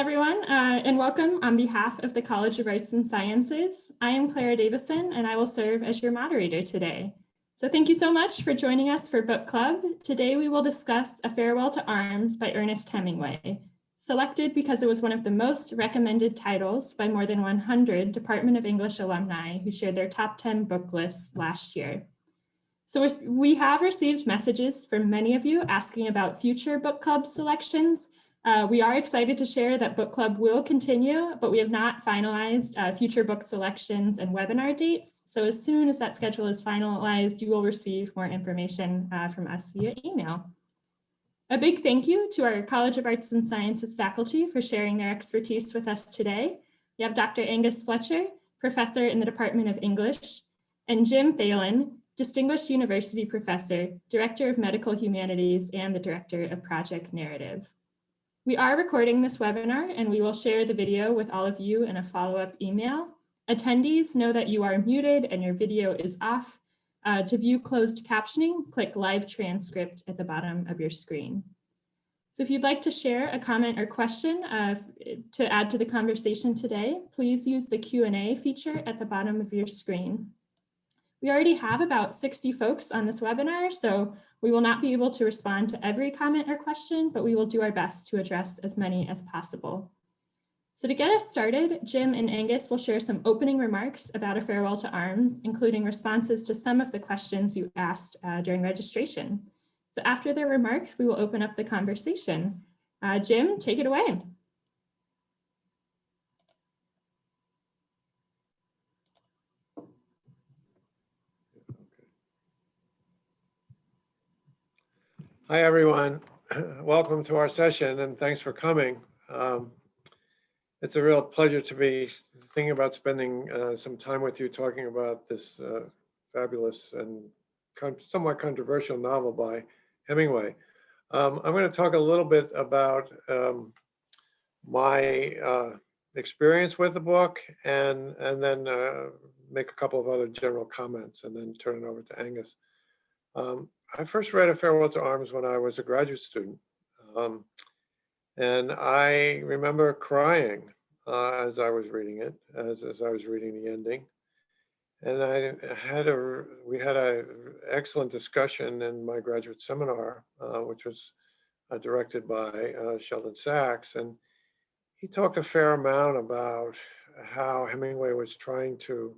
everyone, and welcome on behalf of the College of Arts and Sciences. I am Clara Davison, and I will serve as your moderator today. So thank you so much for joining us for Book Club. Today we will discuss A Farewell to Arms by Ernest Hemingway, selected because it was one of the most recommended titles by more than 100 Department of English alumni who shared their top 10 book lists last year. So we have received messages from many of you asking about future book club selections. We are excited to share that book club will continue, but we have not finalized future book selections and webinar dates. So as soon as that schedule is finalized, you will receive more information from us via email. A big thank you to our College of Arts and Sciences faculty for sharing their expertise with us today. We have Dr. Angus Fletcher, professor in the Department of English, and Jim Phelan, Distinguished University Professor, Director of Medical Humanities, and the Director of Project Narrative. We are recording this webinar and we will share the video with all of you in a follow-up email. Attendees, know that you are muted and your video is off. To view closed captioning, click live transcript at the bottom of your screen. So if you'd like to share a comment or question to add to the conversation today, please use the Q&A feature at the bottom of your screen. We already have about 60 folks on this webinar, so we will not be able to respond to every comment or question, but we will do our best to address as many as possible. So to get us started, Jim and Angus will share some opening remarks about A Farewell to Arms, including responses to some of the questions you asked during registration. So after their remarks, we will open up the conversation. Jim, take it away. Hi, everyone. Welcome to our session, and thanks for coming. It's a real pleasure to be thinking about spending some time with you talking about this fabulous and somewhat controversial novel by Hemingway. I'm going to talk a little bit about my experience with the book and then make a couple of other general comments and then turn it over to Angus. I first read A Farewell to Arms when I was a graduate student. And I remember crying as I was reading it, as I was reading the ending. And we had an excellent discussion in my graduate seminar, which was directed by Sheldon Sachs. And he talked a fair amount about how Hemingway was trying to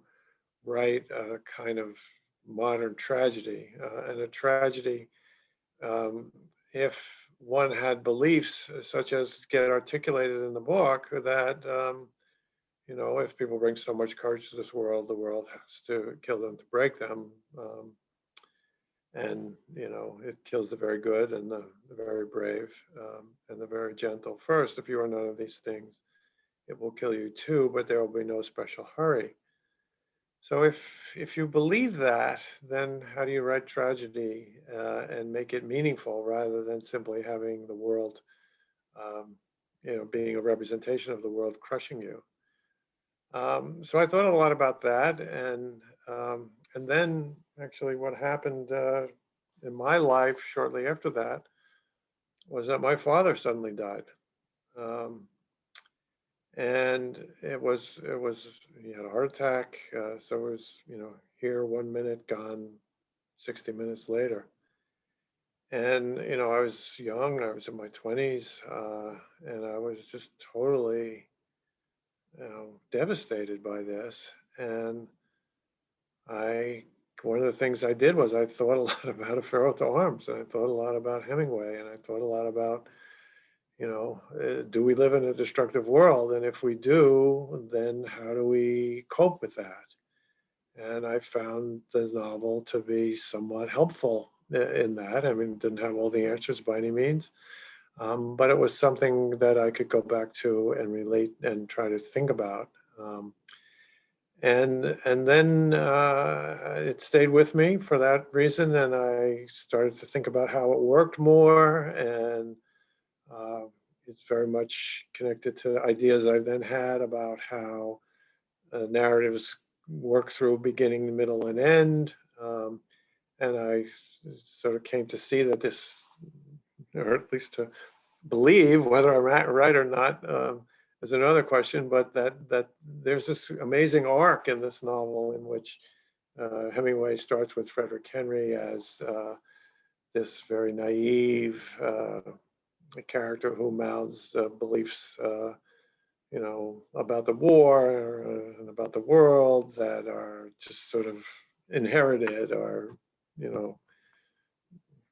write a kind of modern tragedy, and a tragedy, if one had beliefs such as get articulated in the book that, you know, if people bring so much courage to this world, the world has to kill them to break them. And, you know, it kills the very good and the very brave and the very gentle first. If you are none of these things, it will kill you too, but there will be no special hurry. So if you believe that, then how do you write tragedy and make it meaningful rather than simply having the world, you know, being a representation of the world crushing you? So I thought a lot about that, and then actually what happened in my life shortly after that was that my father suddenly died. And he had a heart attack. So it was, you know, here 1 minute, gone 60 minutes later. And, you know, I was young, I was in my 20s, and I was just totally, you know, devastated by this. And one of the things I did was I thought a lot about A Farewell to Arms, and I thought a lot about Hemingway, and I thought a lot about, you know, do we live in a destructive world? And if we do, then how do we cope with that? And I found the novel to be somewhat helpful in that. I mean, it didn't have all the answers by any means, but it was something that I could go back to and relate and try to think about. And then it stayed with me for that reason, and I started to think about how it worked more, and it's very much connected to ideas I've then had about how narratives work through beginning, middle, and end. And I sort of came to see that this, or at least to believe, whether I'm right or not, is another question, but that there's this amazing arc in this novel in which Hemingway starts with Frederick Henry as this very naive character who mouths beliefs, about the war and about the world that are just sort of inherited or,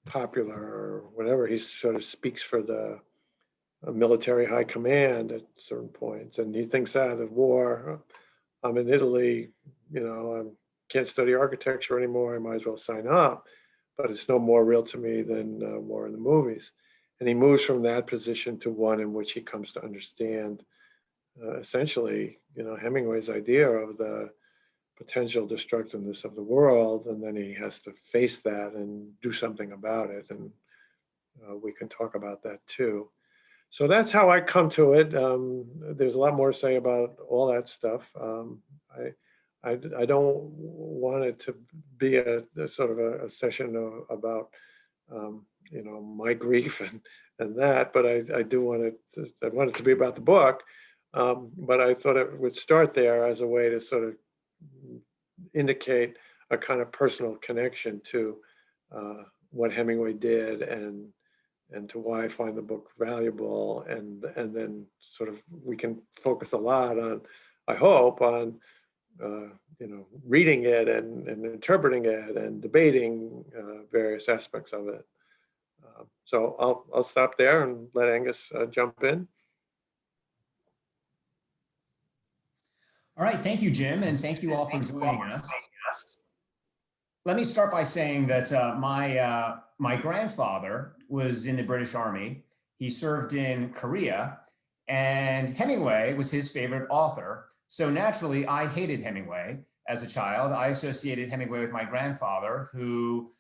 popular or whatever. He sort of speaks for the military high command at certain points, and he thinks, the war. I'm in Italy, I can't study architecture anymore. I might as well sign up, but it's no more real to me than war in the movies. And he moves from that position to one in which he comes to understand, essentially, Hemingway's idea of the potential destructiveness of the world, and then he has to face that and do something about it. And we can talk about that too. So that's how I come to it. There's a lot more to say about all that stuff. I don't want it to be a sort of a session about my grief and that, but I do want it. I want it to be about the book. But I thought it would start there as a way to sort of indicate a kind of personal connection to what Hemingway did and to why I find the book valuable, and then sort of we can focus a lot on, I hope, on reading it and interpreting it and debating various aspects of it. So I'll stop there and let Angus jump in. All right, thank you, Jim, and thank you all for joining us. Let me start by saying that my grandfather was in the British Army. He served in Korea, and Hemingway was his favorite author. So naturally, I hated Hemingway as a child. I associated Hemingway with my grandfather, who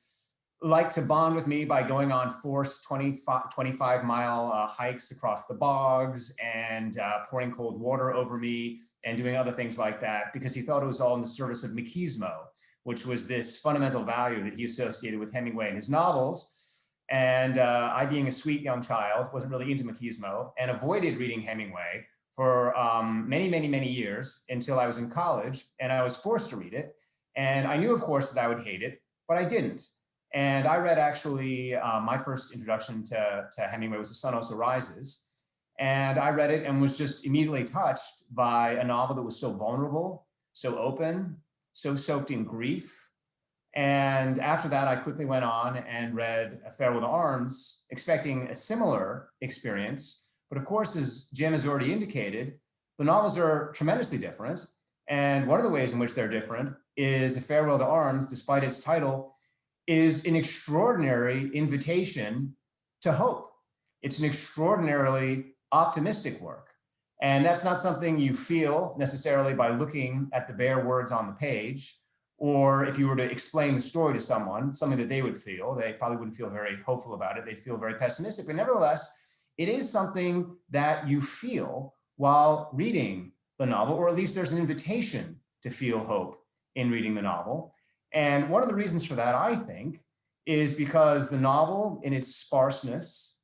liked to bond with me by going on forced 25-mile hikes across the bogs and pouring cold water over me and doing other things like that, because he thought it was all in the service of machismo, which was this fundamental value that he associated with Hemingway and his novels. And I, being a sweet young child, wasn't really into machismo and avoided reading Hemingway for many, many, many years until I was in college and I was forced to read it. And I knew, of course, that I would hate it, but I didn't. And I read actually, my first introduction to Hemingway was The Sun Also Rises. And I read it and was just immediately touched by a novel that was so vulnerable, so open, so soaked in grief. And after that, I quickly went on and read A Farewell to Arms, expecting a similar experience. But of course, as Jim has already indicated, the novels are tremendously different. And one of the ways in which they're different is A Farewell to Arms, despite its title, is an extraordinary invitation to hope. It's an extraordinarily optimistic work. And that's not something you feel necessarily by looking at the bare words on the page, or if you were to explain the story to someone, something that they would feel. They probably wouldn't feel very hopeful about it. They feel very pessimistic, but nevertheless, it is something that you feel while reading the novel, or at least there's an invitation to feel hope in reading the novel. And one of the reasons for that, I think, is because the novel in its sparseness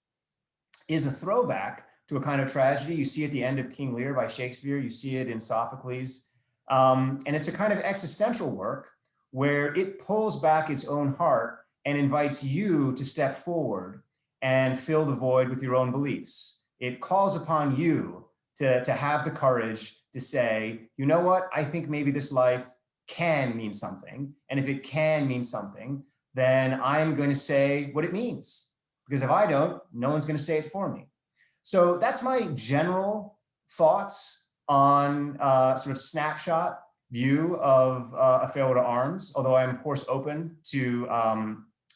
is a throwback to a kind of tragedy you see at the end of King Lear by Shakespeare. You see it in Sophocles. And it's a kind of existential work where it pulls back its own heart and invites you to step forward and fill the void with your own beliefs. It calls upon you to have the courage to say, you know what, I think maybe this life can mean something. And if it can mean something, then I'm going to say what it means. Because if I don't, no one's going to say it for me. So that's my general thoughts on sort of snapshot view of A Farewell to Arms, although I'm of course open to,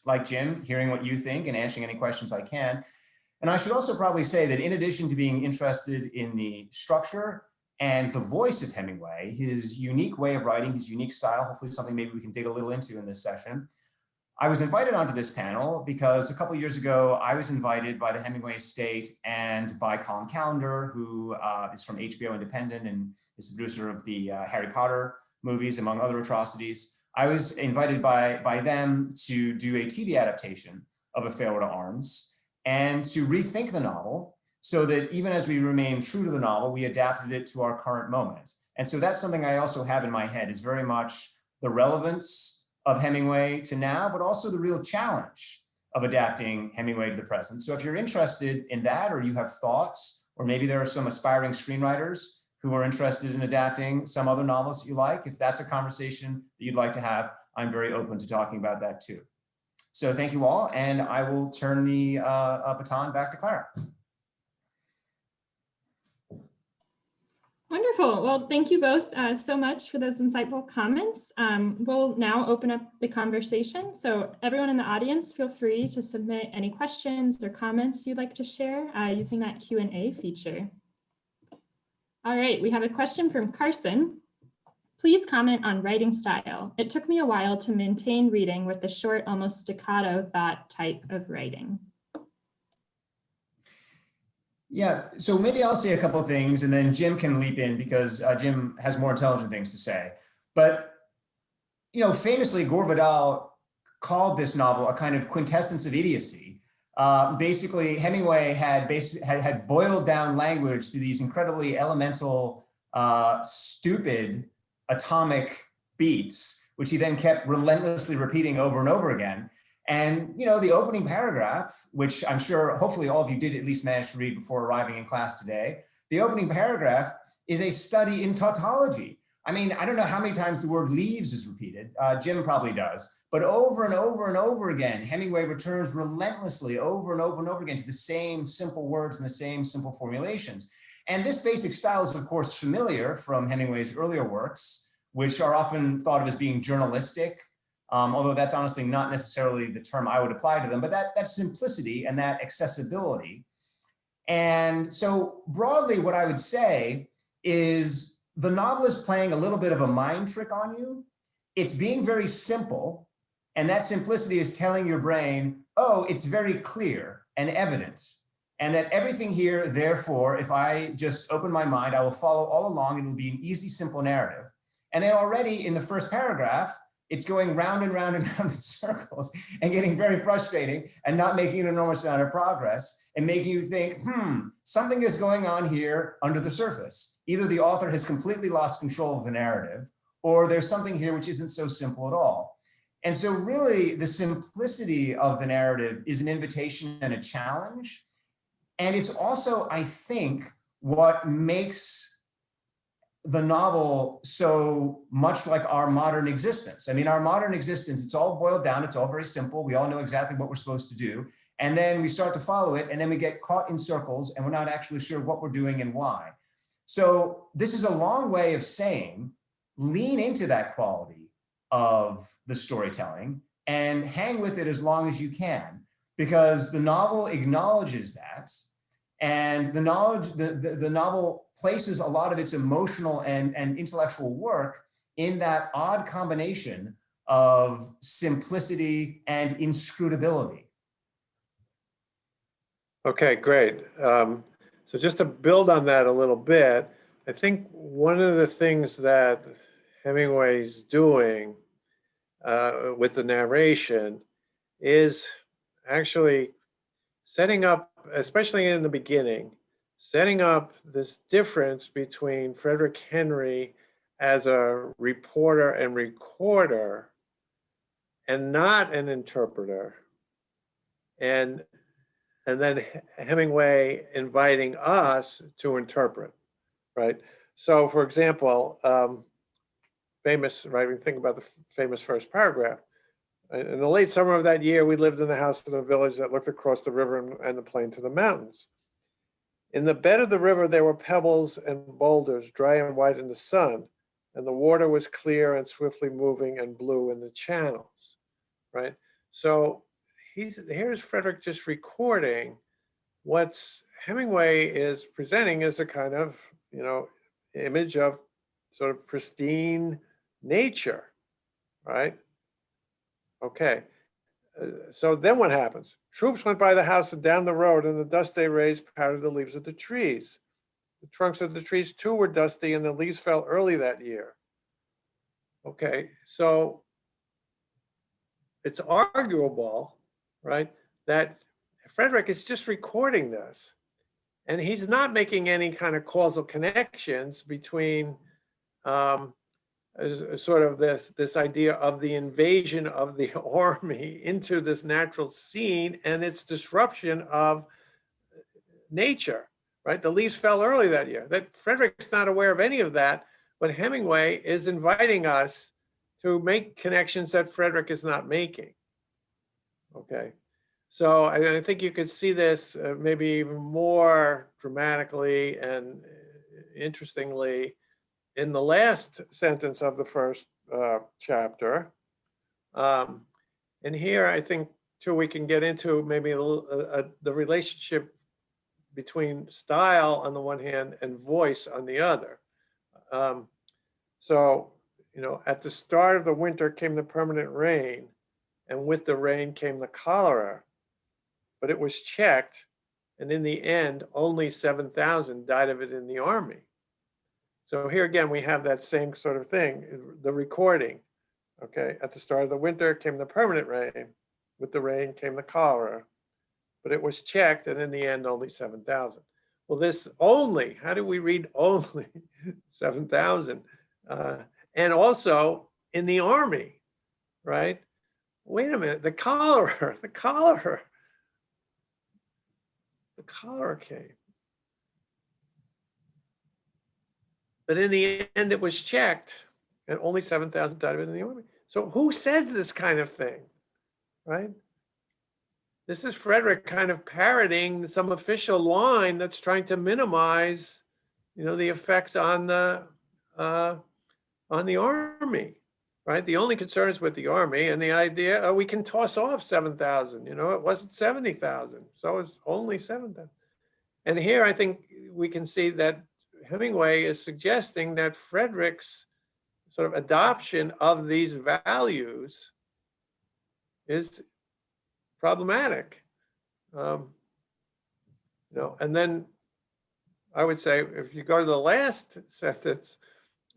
like Jim, hearing what you think and answering any questions I can. And I should also probably say that in addition to being interested in the structure and the voice of Hemingway, his unique way of writing, his unique style, hopefully something maybe we can dig a little into in this session, I was invited onto this panel because a couple of years ago, I was invited by the Hemingway estate and by Colin Callender, who is from HBO Independent and is the producer of the Harry Potter movies, among other atrocities. I was invited by them to do a TV adaptation of A Farewell to Arms and to rethink the novel so that even as we remain true to the novel, we adapted it to our current moment. And so that's something I also have in my head, is very much the relevance of Hemingway to now, but also the real challenge of adapting Hemingway to the present. So if you're interested in that, or you have thoughts, or maybe there are some aspiring screenwriters who are interested in adapting some other novels that you like, if that's a conversation that you'd like to have, I'm very open to talking about that too. So thank you all, and I will turn the baton back to Clara. Wonderful. Well, thank you both so much for those insightful comments. We'll now open up the conversation. So everyone in the audience, feel free to submit any questions or comments you'd like to share using that Q&A feature. All right, we have a question from Carson. Please comment on writing style. It took me a while to maintain reading with the short, almost staccato thought type of writing. Yeah, so maybe I'll say a couple of things and then Jim can leap in because Jim has more intelligent things to say. But, you know, famously, Gore Vidal called this novel a kind of quintessence of idiocy. Basically, Hemingway had boiled down language to these incredibly elemental, stupid atomic beats, which he then kept relentlessly repeating over and over again. And, you know, the opening paragraph, which I'm sure hopefully all of you did at least manage to read before arriving in class today, the opening paragraph is a study in tautology. I mean, I don't know how many times the word leaves is repeated. Jim probably does, but over and over and over again, Hemingway returns relentlessly over and over and over again to the same simple words and the same simple formulations. And this basic style is, of course, familiar from Hemingway's earlier works, which are often thought of as being journalistic, although that's honestly not necessarily the term I would apply to them, but that simplicity and that accessibility. And so broadly, what I would say is the novel is playing a little bit of a mind trick on you. It's being very simple, and that simplicity is telling your brain, oh, it's very clear and evident, and that everything here, therefore, if I just open my mind, I will follow all along, and it will be an easy, simple narrative. And then already in the first paragraph, it's going round and round and round in circles and getting very frustrating and not making an enormous amount of progress and making you think, something is going on here under the surface. Either the author has completely lost control of the narrative, or there's something here which isn't so simple at all. And so really the simplicity of the narrative is an invitation and a challenge. And it's also, I think, what makes the novel so much like our modern existence. I mean, our modern existence, it's all boiled down, it's all very simple. We all know exactly what we're supposed to do. And then we start to follow it, and then we get caught in circles, and we're not actually sure what we're doing and why. So this is a long way of saying, lean into that quality of the storytelling and hang with it as long as you can, because the novel acknowledges that. And the novel places a lot of its emotional and intellectual work in that odd combination of simplicity and inscrutability. Okay, great. So just to build on that a little bit, I think one of the things that Hemingway's doing with the narration is actually setting up, especially in the beginning, setting up this difference between Frederick Henry as a reporter and recorder and not an interpreter. And then Hemingway inviting us to interpret, right? So for example, famous, right, we think about the famous first paragraph. In the late summer of that year, we lived in a house in a village that looked across the river and the plain to the mountains. In the bed of the river, there were pebbles and boulders, dry and white in the sun, and the water was clear and swiftly moving and blue in the channels, right? So here's Frederick just recording what's Hemingway is presenting as a kind of, image of sort of pristine nature, right? Okay, so then what happens? Troops went by the house and down the road, and the dust they raised powdered the leaves of the trees. The trunks of the trees too were dusty, and the leaves fell early that year. Okay, so it's arguable, right, that Frederick is just recording this. And he's not making any kind of causal connections between sort of this idea of the invasion of the army into this natural scene and its disruption of nature, right? The leaves fell early that year. That Frederick's not aware of any of that, but Hemingway is inviting us to make connections that Frederick is not making. Okay, so I think you could see this maybe even more dramatically and interestingly in the last sentence of the first chapter. And here I think too we can get into maybe the relationship between style on the one hand and voice on the other. So, you know, at the start of the winter came the permanent rain, and with the rain came the cholera, but it was checked, and in the end, only 7,000 died of it in the army. So here again, we have that same sort of thing, the recording. Okay, at the start of the winter came the permanent rain, with the rain came the cholera, but it was checked, and in the end, only 7,000. Well, this only, how do we read only 7,000? And also in the army, right? Wait a minute, the cholera came. But in the end, it was checked, and only 7,000 died of it in the army. So who says this kind of thing, right? This is Frederick kind of parroting some official line that's trying to minimize, you know, the effects on the army, right? The only concern is with the army, and the idea we can toss off 7,000. You know, it wasn't 70,000, so it's only 7,000. And here I think we can see that Hemingway is suggesting that Frederick's sort of adoption of these values is problematic. You know, and then I would say if you go to the last sentence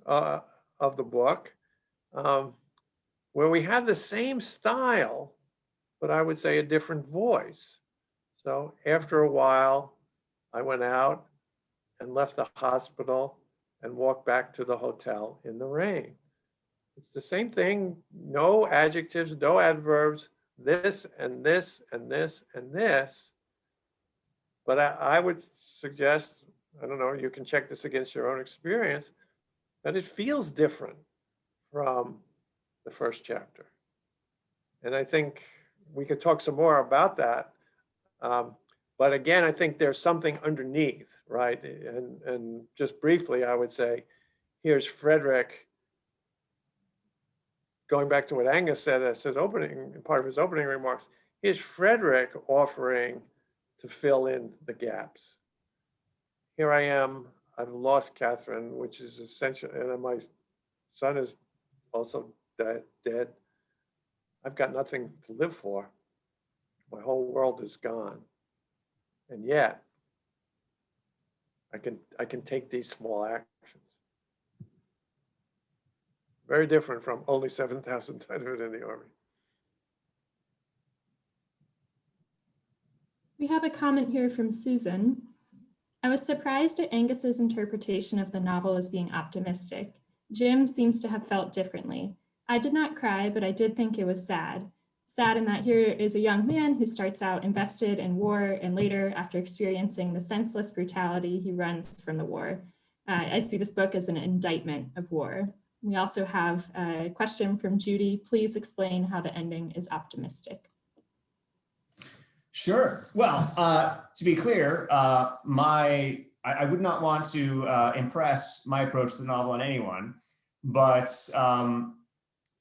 of the book, where we have the same style, but I would say a different voice. So after a while, I went out and left the hospital and walked back to the hotel in the rain. It's the same thing, no adjectives, no adverbs, this and this and this and this. But I would suggest, I don't know, you can check this against your own experience, that it feels different from the first chapter. And I think we could talk some more about that. But again, I think there's something underneath, right? And just briefly, I would say, here's Frederick, going back to what Angus said as his opening, part of his opening remarks, here's Frederick offering to fill in the gaps. Here I am, I've lost Catherine, which is essential, and my son is also dead. I've got nothing to live for. My whole world is gone. And yet, I can take these small actions. Very different from only 7,000 died of it in the army. We have a comment here from Susan. I was surprised at Angus's interpretation of the novel as being optimistic. Jim seems to have felt differently. I did not cry, but I did think it was sad. Sad in that here is a young man who starts out invested in war, and later, after experiencing the senseless brutality, he runs from the war. I see this book as an indictment of war. We also have a question from Judy. Please explain how the ending is optimistic. Sure. Well, to be clear, I would not want to impress my approach to the novel on anyone, but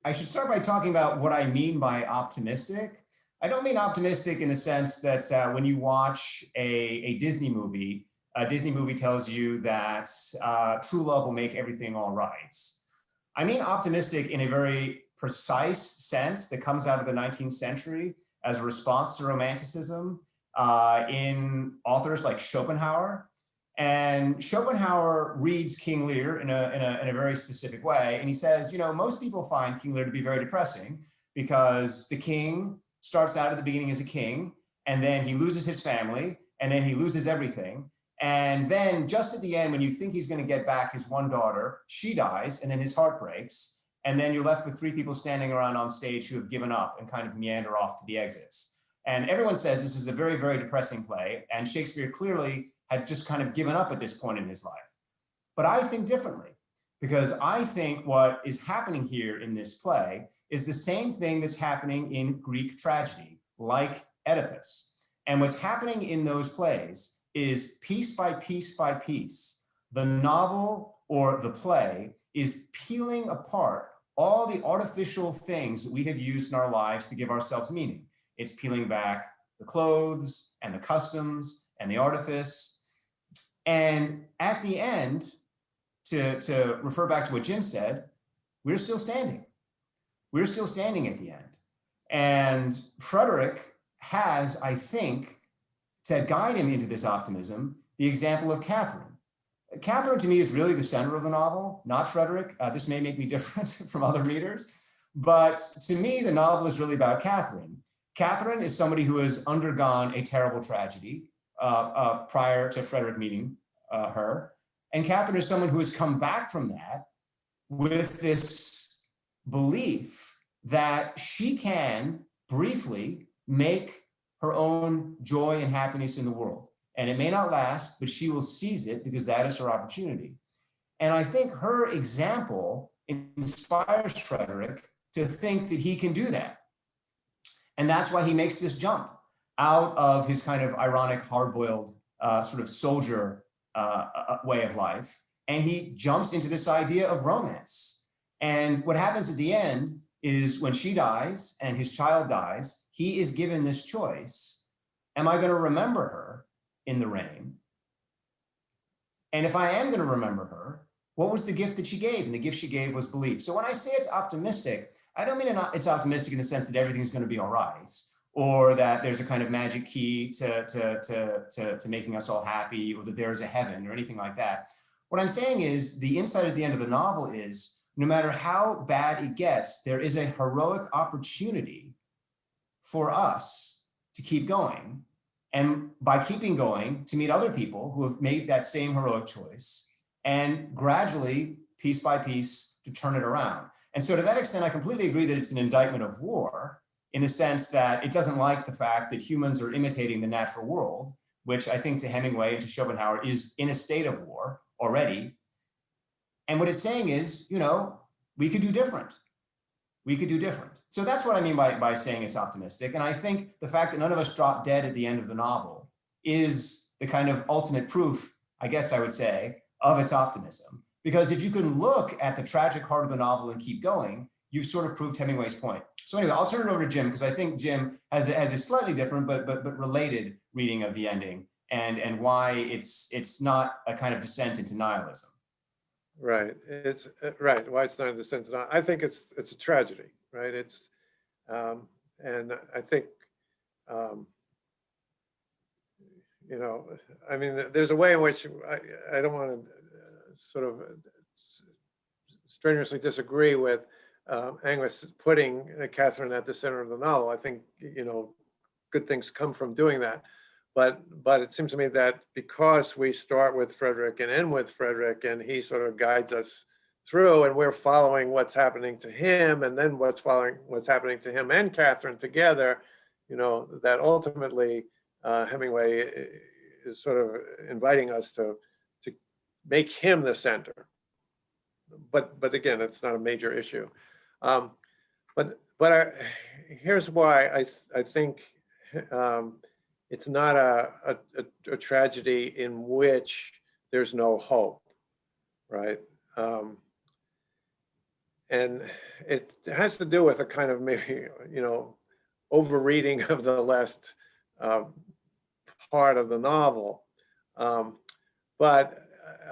I should start by talking about what I mean by optimistic. I don't mean optimistic in the sense that when you watch a Disney movie tells you that true love will make everything all right. I mean optimistic in a very precise sense that comes out of the 19th century as a response to Romanticism in authors like Schopenhauer. And Schopenhauer reads King Lear in a very specific way. And he says, you know, most people find King Lear to be very depressing because the king starts out at the beginning as a king, and then he loses his family, and then he loses everything. And then just at the end, when you think he's going to get back his one daughter, she dies, and then his heart breaks. And then you're left with three people standing around on stage who have given up and kind of meander off to the exits. And everyone says this is a very, very depressing play. And Shakespeare clearly had just kind of given up at this point in his life. But I think differently, because I think what is happening here in this play is the same thing that's happening in Greek tragedy, like Oedipus. And what's happening in those plays is piece by piece by piece, the novel or the play is peeling apart all the artificial things that we have used in our lives to give ourselves meaning. It's peeling back the clothes and the customs and the artifice. And at the end, to refer back to what Jim said, we're still standing. We're still standing at the end. And Frederick has, I think, to guide him into this optimism, the example of Catherine. Catherine, to me, is really the center of the novel, not Frederick. This may make me different from other readers, but to me, the novel is really about Catherine. Catherine is somebody who has undergone a terrible tragedy prior to Frederick meeting her. And Catherine is someone who has come back from that with this belief that she can briefly make her own joy and happiness in the world. And it may not last, but she will seize it because that is her opportunity. And I think her example inspires Frederick to think that he can do that. And that's why he makes this jump out of his kind of ironic, hard-boiled sort of soldier way of life. And he jumps into this idea of romance. And what happens at the end is when she dies and his child dies, he is given this choice. Am I going to remember her in the rain? And if I am going to remember her, what was the gift that she gave? And the gift she gave was belief. So when I say it's optimistic, I don't mean it's optimistic in the sense that everything's going to be all right, or that there's a kind of magic key to making us all happy, or that there is a heaven or anything like that. What I'm saying is the insight at the end of the novel is no matter how bad it gets, there is a heroic opportunity for us to keep going. And by keeping going, to meet other people who have made that same heroic choice and gradually, piece by piece, to turn it around. And so to that extent, I completely agree that it's an indictment of war in the sense that it doesn't like the fact that humans are imitating the natural world, which I think to Hemingway and to Schopenhauer is in a state of war already. And what it's saying is, you know, we could do different. We could do different. So that's what I mean by saying it's optimistic. And I think the fact that none of us drop dead at the end of the novel is the kind of ultimate proof, I guess I would say, of its optimism. Because if you can look at the tragic heart of the novel and keep going, you've sort of proved Hemingway's point. So anyway, I'll turn it over to Jim, because I think Jim has a slightly different but related reading of the ending and why it's not a kind of descent into nihilism. Right. It's right. Why it's not a descent into nihilism. I think it's a tragedy, right? It's and I think you know, I mean, there's a way in which I don't want to sort of strenuously disagree with Angus putting Catherine at the center of the novel. I think, you know, good things come from doing that. But it seems to me that because we start with Frederick and end with Frederick, and he sort of guides us through, and we're following what's happening to him, and then what's happening to him and Catherine together, you know, that ultimately Hemingway is sort of inviting us to make him the center. But again, it's not a major issue. Here's why I think it's not a tragedy in which there's no hope, right? And it has to do with a kind of maybe, you know, overreading of the last part of the novel. But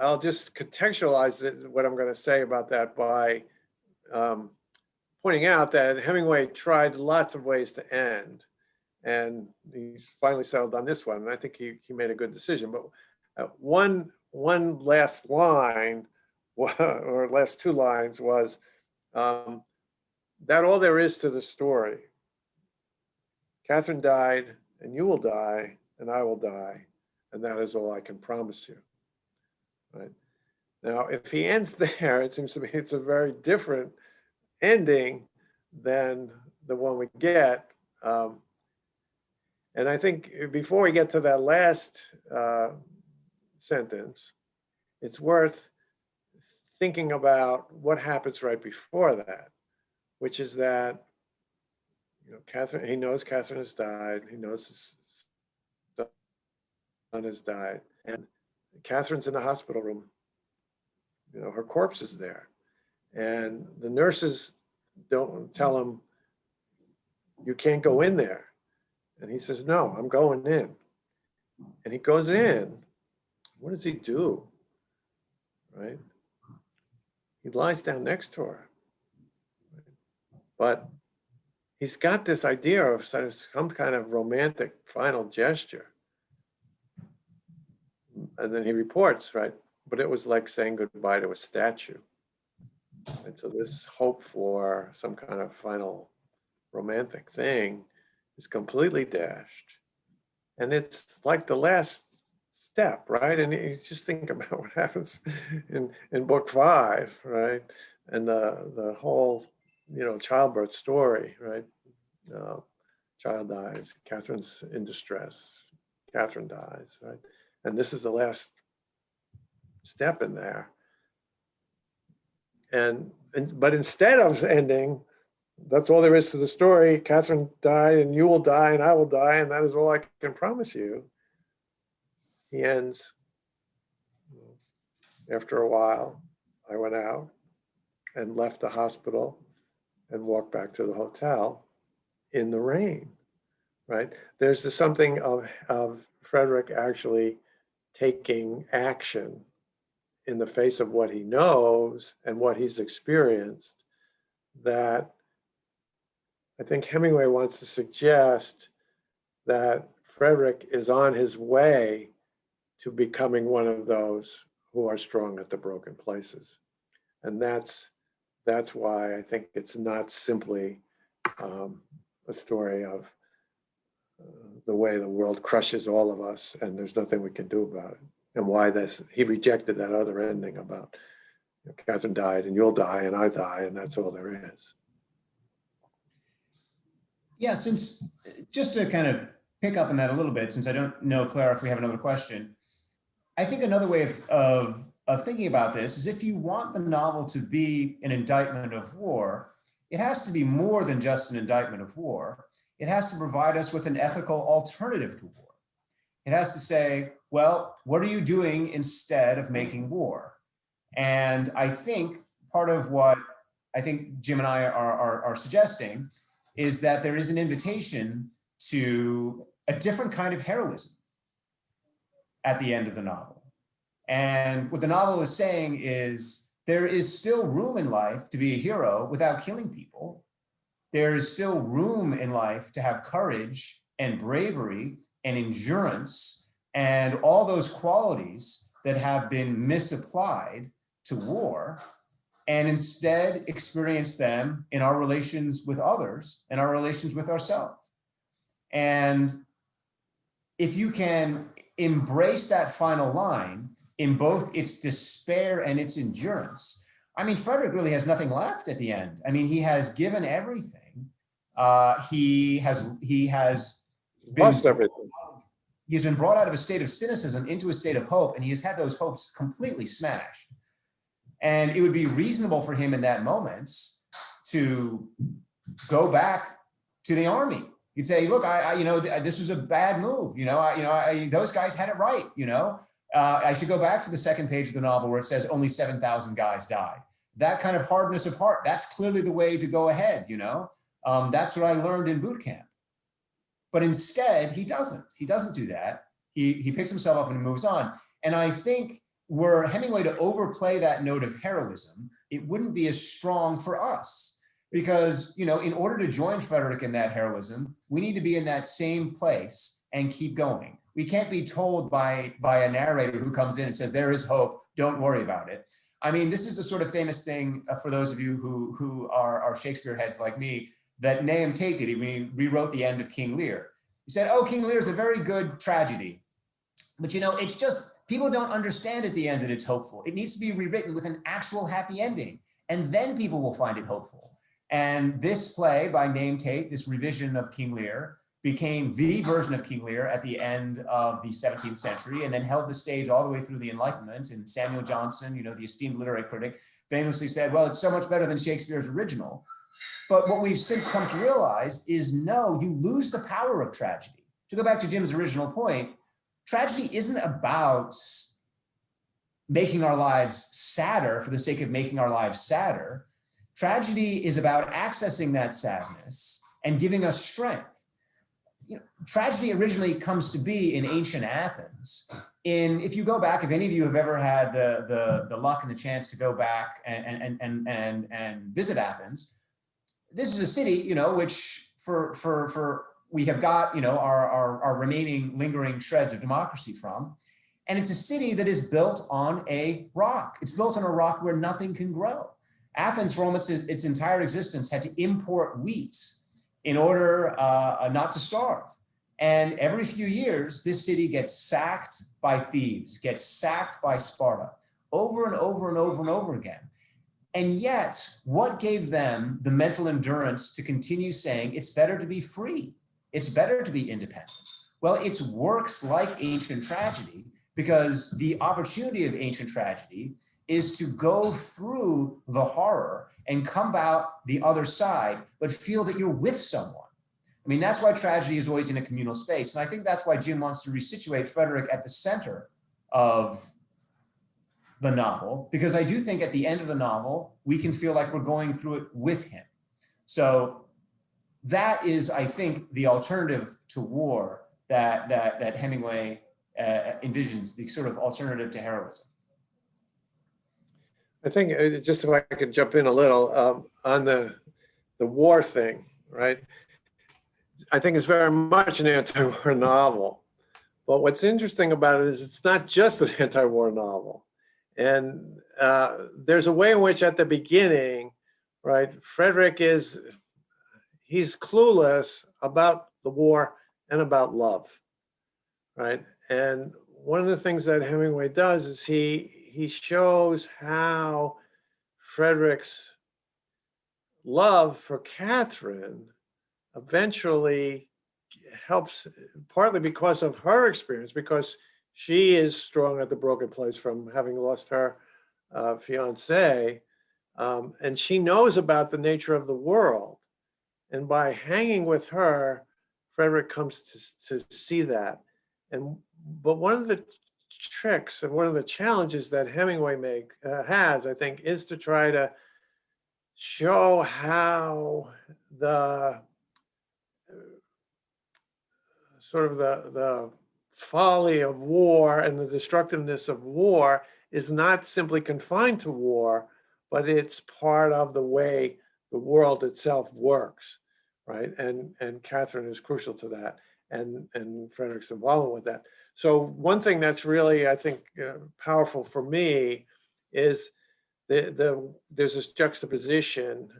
I'll just contextualize what I'm going to say about that by pointing out that Hemingway tried lots of ways to end, and he finally settled on this one. And I think he made a good decision. But one last line, or last two lines, was that all there is to the story. Catherine died, and you will die, and I will die. and that is all I can promise you. Right? Now, if he ends there, it seems to me it's a very different ending than the one we get. And I think before we get to that last sentence, it's worth thinking about what happens right before that, which is that, Catherine, he knows Catherine has died. He knows his son has died. And Catherine's in the hospital room. Her corpse is there. And the nurses don't tell him, you can't go in there. And he says, no, I'm going in. And he goes in. What does he do? Right? He lies down next to her. But he's got this idea of some kind of romantic final gesture. And then he reports, right? But it was like saying goodbye to a statue. And so this hope for some kind of final romantic thing is completely dashed. And it's like the last step, right? And you just think about what happens in book 5, right? And the whole, childbirth story, right? Child dies, Catherine's in distress, Catherine dies, right? And this is the last step in there. But instead of ending, that's all there is to the story. Catherine died, and you will die, and I will die, and that is all I can promise you. He ends, after a while, I went out and left the hospital and walked back to the hotel in the rain, right? There's something of Frederick actually taking action in the face of what he knows and what he's experienced that I think Hemingway wants to suggest that Frederick is on his way to becoming one of those who are strong at the broken places. And that's why I think it's not simply a story of the way the world crushes all of us and there's nothing we can do about it. And why he rejected that other ending about Catherine died and you'll die and I die and that's all there is. Yeah, since just to kind of pick up on that a little bit, since I don't know, Clara, if we have another question, I think another way of thinking about this is if you want the novel to be an indictment of war, it has to be more than just an indictment of war. It has to provide us with an ethical alternative to war. It has to say, well, what are you doing instead of making war? And I think part of what I think Jim and I are suggesting is that there is an invitation to a different kind of heroism at the end of the novel. And what the novel is saying is there is still room in life to be a hero without killing people. There is still room in life to have courage and bravery and endurance and all those qualities that have been misapplied to war, and instead experience them in our relations with others and our relations with ourselves. And if you can embrace that final line in both its despair and its endurance, I mean, Frederick really has nothing left at the end. I mean, he has given everything. He has Lost everything. He's been brought out of a state of cynicism into a state of hope, and he has had those hopes completely smashed. And it would be reasonable for him in that moment to go back to the army. You'd say, look, this was a bad move. Those guys had it right. I should go back to the second page of the novel where it says only 7,000 guys died. That kind of hardness of heart, that's clearly the way to go ahead. That's what I learned in boot camp. But instead, he doesn't. He doesn't do that. He picks himself up and moves on. And I think were Hemingway to overplay that note of heroism, it wouldn't be as strong for us. Because, in order to join Frederick in that heroism, we need to be in that same place and keep going. We can't be told by a narrator who comes in and says, there is hope, don't worry about it. I mean, this is the sort of famous thing for those of you who are Shakespeare heads like me, that Nahum Tate did when he rewrote the end of King Lear. He said, oh, King Lear is a very good tragedy. But it's just, people don't understand at the end that it's hopeful. It needs to be rewritten with an actual happy ending, and then people will find it hopeful. And this play by Name Tate, this revision of King Lear, became the version of King Lear at the end of the 17th century, and then held the stage all the way through the Enlightenment. And Samuel Johnson, the esteemed literary critic, famously said, well, it's so much better than Shakespeare's original. But what we've since come to realize is, no, you lose the power of tragedy. To go back to Jim's original point, tragedy isn't about making our lives sadder for the sake of making our lives sadder. Tragedy is about accessing that sadness and giving us strength. Tragedy originally comes to be in ancient Athens. If you go back, if any of you have ever had the luck and the chance to go back and visit Athens, this is a city, which for we have got, our remaining lingering shreds of democracy from. And it's a city that is built on a rock. It's built on a rock where nothing can grow. Athens, for almost its entire existence, had to import wheat in order not to starve. And every few years, this city gets sacked by Thebes, gets sacked by Sparta, over and over and over and over again. And yet, what gave them the mental endurance to continue saying, it's better to be free, it's better to be independent? Well, it's works like ancient tragedy, because the opportunity of ancient tragedy is to go through the horror and come out the other side, but feel that you're with someone. I mean, that's why tragedy is always in a communal space. And I think that's why Jim wants to resituate Frederick at the center of the novel, because I do think at the end of the novel, we can feel like we're going through it with him. So that is, I think, the alternative to war that Hemingway envisions, the sort of alternative to heroism. I think, just if I could jump in a little on the war thing, right? I think it's very much an anti-war novel. But what's interesting about it is it's not just an anti-war novel. And there's a way in which at the beginning, right, Frederick he's clueless about the war and about love, right? And one of the things that Hemingway does is he shows how Frederick's love for Catherine eventually helps, partly because of her experience, because she is strong at the broken place from having lost her fiance, and she knows about the nature of the world. And by hanging with her, Frederick comes to see that. But one of the tricks and one of the challenges that Hemingway has, I think, is to try to show how the the folly of war and the destructiveness of war is not simply confined to war, but it's part of the way the world itself works, right? And Catherine is crucial to that, and Frederick's involvement with that. So one thing that's really, I think, powerful for me is there's this juxtaposition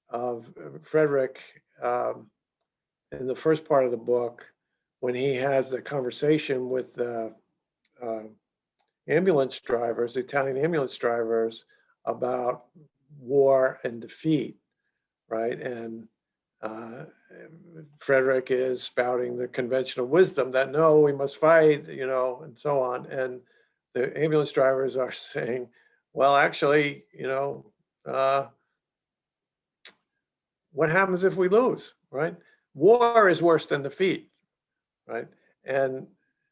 of Frederick in the first part of the book, when he has the conversation with the ambulance drivers, Italian ambulance drivers, about war and defeat, right? And Frederick is spouting the conventional wisdom that, no, we must fight, and so on. And the ambulance drivers are saying, well, actually, what happens if we lose, right? War is worse than defeat, right? And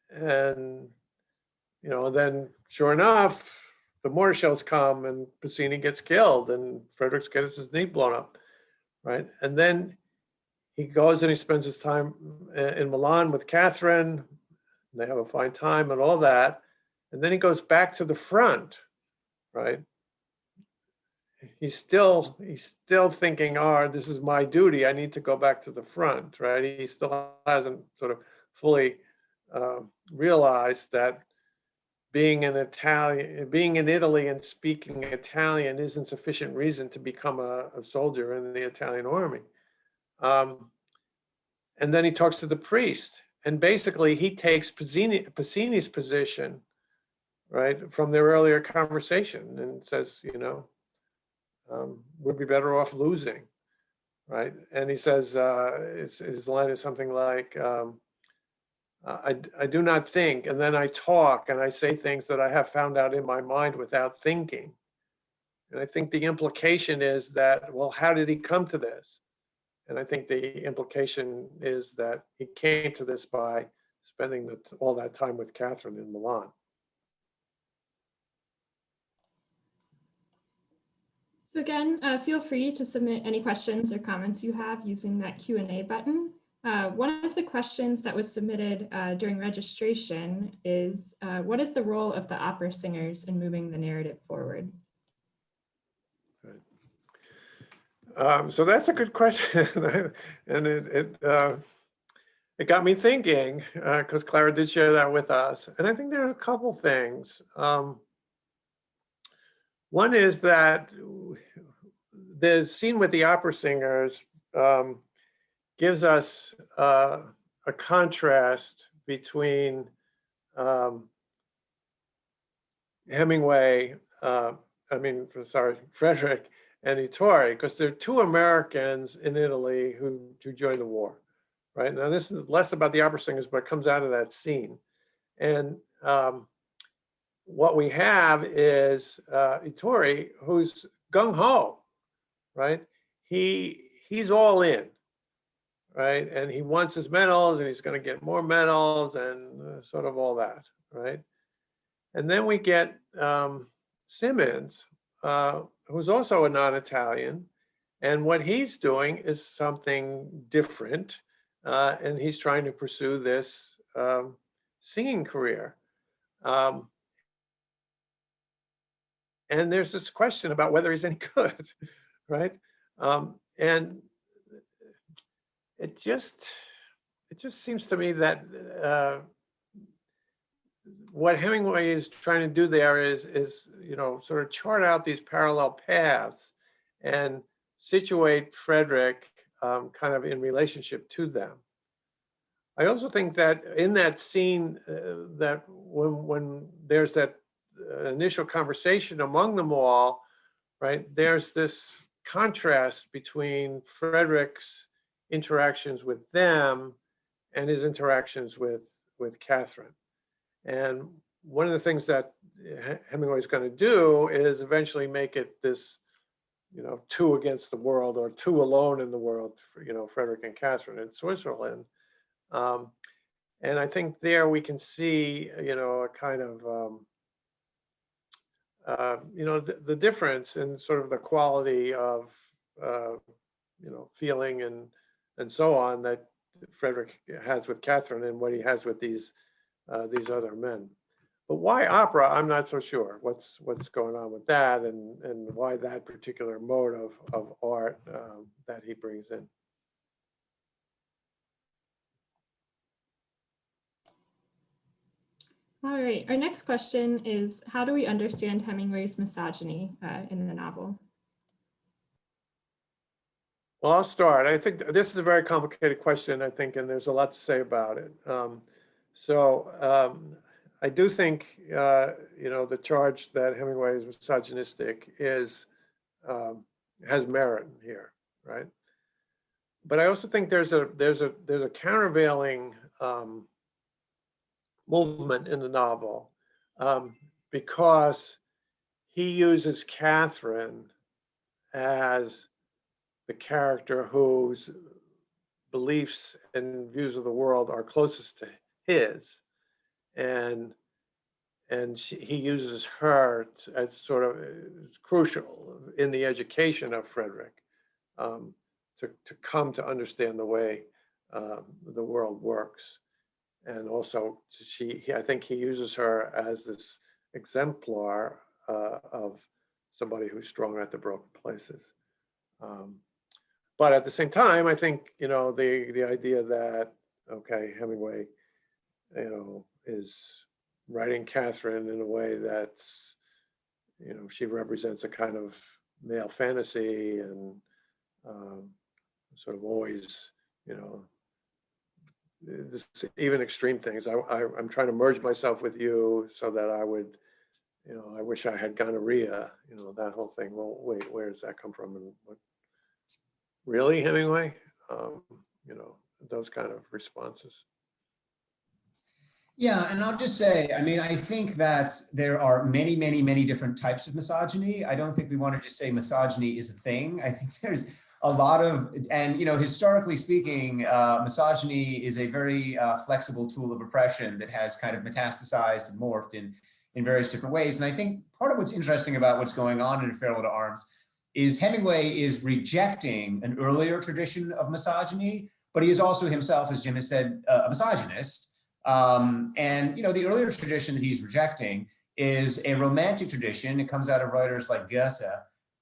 then sure enough, the mortar shells come and Pacini gets killed and Frederick gets his knee blown up, right? And then he goes and he spends his time in Milan with Catherine, and they have a fine time and all that. And then he goes back to the front, right? He's still thinking, this is my duty. I need to go back to the front, right? He still hasn't sort of fully realized that being in Italy and speaking Italian isn't sufficient reason to become a soldier in the Italian army. And then he talks to the priest, And basically he takes Pasini's position, right, from their earlier conversation, and says, you know, we'd be better off losing, right? And he says, his line is something like, I do not think, and then I talk and I say things that I have found out in my mind without thinking. And I think the implication is that, well, how did he come to this? And I think the implication is that he came to this by spending all that time with Catherine in Milan. So again, feel free to submit any questions or comments you have using that Q&A button. One of the questions that was submitted during registration is, what is the role of the opera singers in moving the narrative forward? So that's a good question. And it got me thinking, because Clara did share that with us. And I think there are a couple things. One is that the scene with the opera singers gives us a contrast between Hemingway, Frederick and Ettore, because they're two Americans in Italy who joined the war, right? Now this is less about the opera singers, but it comes out of that scene. And what we have is Ettore, who's gung-ho, right? He's all in, right? And he wants his medals, and he's going to get more medals, and sort of all that, right? And then we get Simmons, who's also a non-Italian, and what he's doing is something different, and he's trying to pursue this singing career. And there's this question about whether he's any good, right? And it just seems to me that what Hemingway is trying to do there is you know, sort of chart out these parallel paths and situate Frederick kind of in relationship to them. I also think that in that scene, that when there's that initial conversation among them all, right, there's this contrast between Frederick's interactions with them and his interactions with Catherine. And one of the things that Hemingway is going to do is eventually make it this, you know, two against the world, or two alone in the world, for, you know, Frederick and Catherine in Switzerland. And I think there we can see, you know, a kind of, you know, the difference in sort of the quality of, you know, feeling and so on that Frederick has with Catherine and what he has with these other men. But why opera? I'm not so sure. What's going on with that, and why that particular mode of art that he brings in. All right, our next question is, how do we understand Hemingway's misogyny in the novel? Well, I'll start. I think this is a very complicated question, I think, and there's a lot to say about it. I do think, you know, the charge that Hemingway is misogynistic is has merit here, right? But I also think there's a countervailing movement in the novel, because he uses Catherine as the character whose beliefs and views of the world are closest to his, and he uses her as sort of crucial in the education of Frederick, to come to understand the way the world works. And also I think he uses her as this exemplar of somebody who's strong at the broken places. But at the same time, I think, you know, the idea that, okay, Hemingway, you know, is writing Catherine in a way that's, you know, she represents a kind of male fantasy, and sort of always, you know, this, even extreme things. I'm trying to merge myself with you so that I would, I wish I had gonorrhea, that whole thing. Well, wait, where does that come from? And what, really, Hemingway? You know, those kind of responses. Yeah, and I'll just say, I mean, I think that there are many, many, many different types of misogyny. I don't think we want to just say misogyny is a thing. I think there's a lot of, and historically speaking, misogyny is a very flexible tool of oppression that has kind of metastasized and morphed in various different ways. And I think part of what's interesting about what's going on in A Farewell to Arms is Hemingway is rejecting an earlier tradition of misogyny, but he is also himself, as Jim has said, a misogynist. And the earlier tradition that he's rejecting is a romantic tradition. It comes out of writers like Goethe,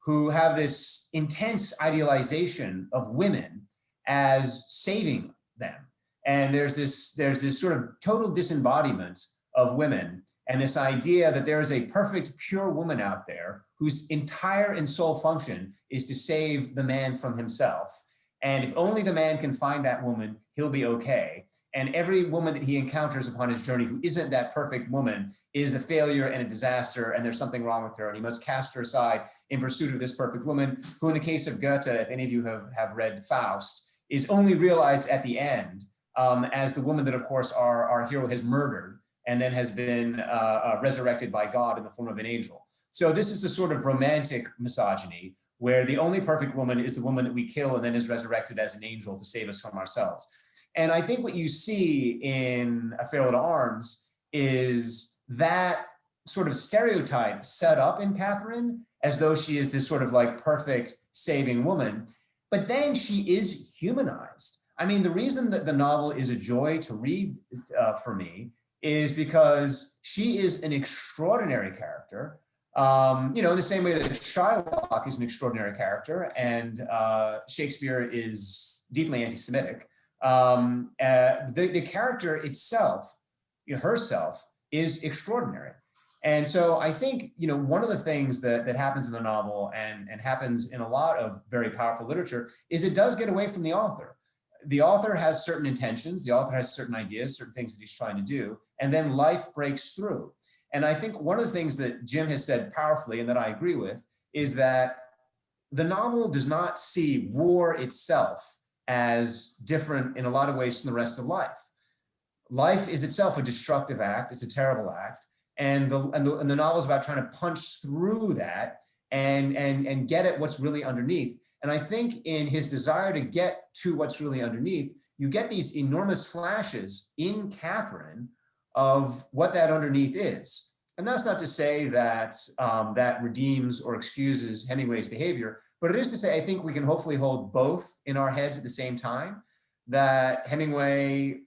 who have this intense idealization of women as saving them. And there's this sort of total disembodiment of women, and this idea that there is a perfect, pure woman out there whose entire and sole function is to save the man from himself. And if only the man can find that woman, he'll be okay. And every woman that he encounters upon his journey who isn't that perfect woman is a failure and a disaster, and there's something wrong with her, and he must cast her aside in pursuit of this perfect woman, who in the case of Goethe, if any of you have read Faust, is only realized at the end as the woman that, of course, our hero has murdered and then has been resurrected by God in the form of an angel. So this is the sort of romantic misogyny where the only perfect woman is the woman that we kill and then is resurrected as an angel to save us from ourselves. And I think what you see in A Farewell to Arms is that sort of stereotype set up in Catherine as though she is this sort of like perfect saving woman, but then she is humanized. I mean, the reason that the novel is a joy to read for me is because she is an extraordinary character. In the same way that Shylock is an extraordinary character and Shakespeare is deeply anti-Semitic. The character itself, herself, is extraordinary. And so I think, one of the things that happens in the novel and happens in a lot of very powerful literature is it does get away from the author. The author has certain intentions, the author has certain ideas, certain things that he's trying to do, and then life breaks through. And I think one of the things that Jim has said powerfully and that I agree with is that the novel does not see war itself as different in a lot of ways from the rest of life. Life is itself a destructive act. It's a terrible act. And the novel is about trying to punch through that and get at what's really underneath. And I think in his desire to get to what's really underneath, you get these enormous flashes in Catherine of what that underneath is. And that's not to say that that redeems or excuses Hemingway's behavior, but it is to say, I think we can hopefully hold both in our heads at the same time, that Hemingway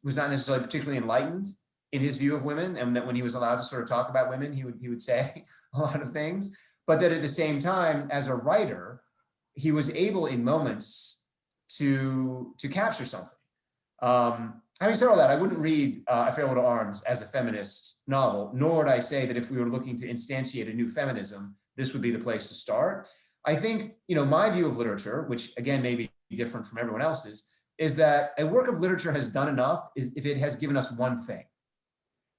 was not necessarily particularly enlightened in his view of women, and that when he was allowed to sort of talk about women, he would say a lot of things, but that at the same time, as a writer, he was able in moments to capture something. Having said all that, I wouldn't read A Farewell to Arms as a feminist novel, nor would I say that if we were looking to instantiate a new feminism, this would be the place to start. I think, my view of literature, which again may be different from everyone else's, is that a work of literature has done enough if it has given us one thing.